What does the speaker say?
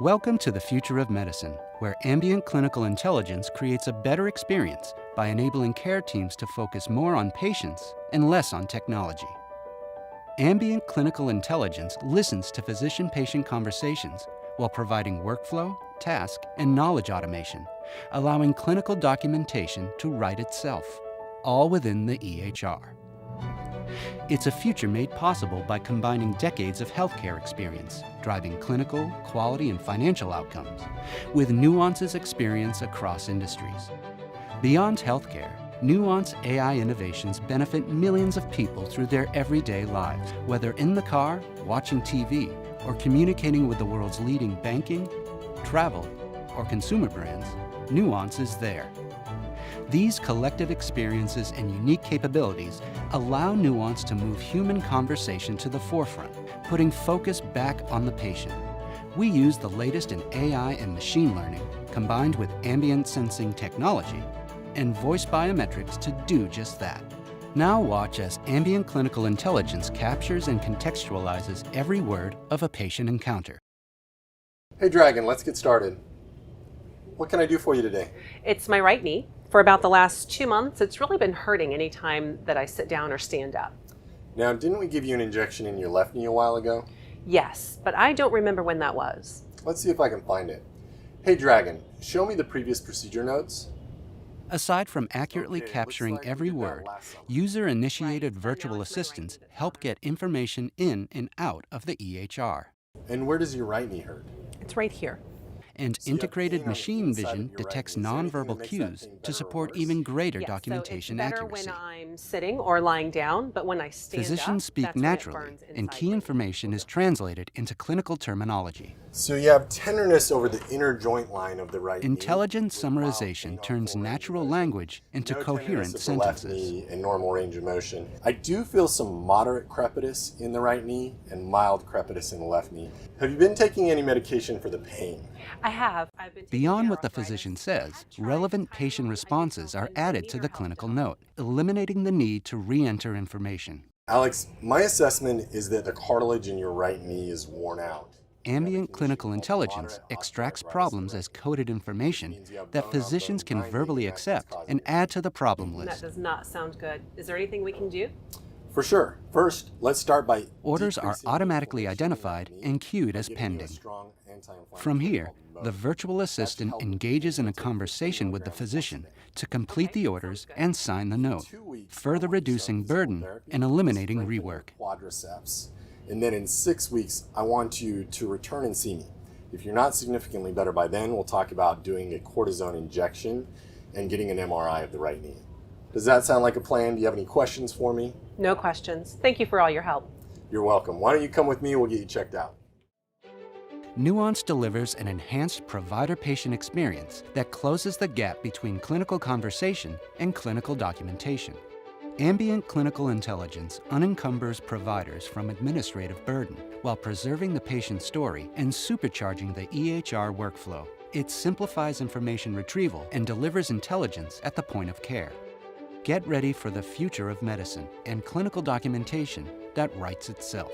Welcome to the future of medicine, where ambient clinical intelligence creates a better experience by enabling care teams to focus more on patients and less on technology. Ambient clinical intelligence listens to physician-patient conversations while providing workflow, task, and knowledge automation, allowing clinical documentation to write itself, all within the EHR. It's a future made possible by combining decades of healthcare experience, driving clinical, quality, and financial outcomes, with Nuance's experience across industries. Beyond healthcare, Nuance AI innovations benefit millions of people through their everyday lives, whether in the car, watching TV, or communicating with the world's leading banking, travel, or consumer brands. Nuance is there. These collective experiences and unique capabilities allow Nuance to move human conversation to the forefront, putting focus back on the patient. We use the latest in AI and machine learning, combined with ambient sensing technology and voice biometrics to do just that. Now watch as ambient clinical intelligence captures and contextualizes every word of a patient encounter. Hey Dragon, let's get started. What can I do for you today? It's my right knee. For about the last 2 months, it's really been hurting any time that I sit down or stand up. Now, didn't we give you an injection in your left knee a while ago? Yes, but I don't remember when that was. Let's see if I can find it. Hey Dragon, show me the previous procedure notes. Aside from accurately capturing every word, user-initiated virtual assistants help get information in and out of the EHR. And where does your right knee hurt? It's right here. And integrated machine vision detects nonverbal cues to support even greater documentation so it's better accuracy. when I'm sitting or lying down, but when I stand Physicians up, speak that's when it naturally, burns and inside key me. information is translated into clinical terminology. So you have tenderness over the inner joint line of the right knee. Intelligent summarization turns natural language into coherent of the left sentences. knee and normal range of motion. I do feel some moderate crepitus in the right knee and mild crepitus in the left knee. Have you been taking any medication for the pain? I have. I've been taking Beyond care what the of arthritis. physician says, I've tried relevant to patient tighten responses are myself added into to the the near clinical health note, eliminating the need to re-enter information. Alex, my assessment is that the cartilage in your right knee is worn out. Ambient clinical intelligence extracts problems as coded information that physicians can verbally accept and add to the problem That list. does not sound good. Is there anything we can do? For sure. First, let's start by Orders are decreasing automatically inflammation in the identified knee and queued by as giving you a pending. strong anti-inflammatory From here, called the Motive. virtual assistant help engages in a take 50 conversation with the milligrams once a physician day. to complete Okay, the sounds orders good. and sign the note, 2 weeks, further I want you to reducing start physical burden therapy and to eliminating strengthen your rework. quadriceps. And then in 6 weeks, I want you to return and see me. If you're not significantly better by then, we'll talk about doing a cortisone injection and getting an MRI of the right knee. Does that sound like a plan? Do you have any questions for me? No questions. Thank you for all your help. You're welcome. Why don't you come with me? We'll get you checked out. Nuance delivers an enhanced provider-patient experience that closes the gap between clinical conversation and clinical documentation. Ambient clinical intelligence unencumbers providers from administrative burden while preserving the patient's story and supercharging the EHR workflow. It simplifies information retrieval and delivers intelligence at the point of care. Get ready for the future of medicine and clinical documentation that writes itself.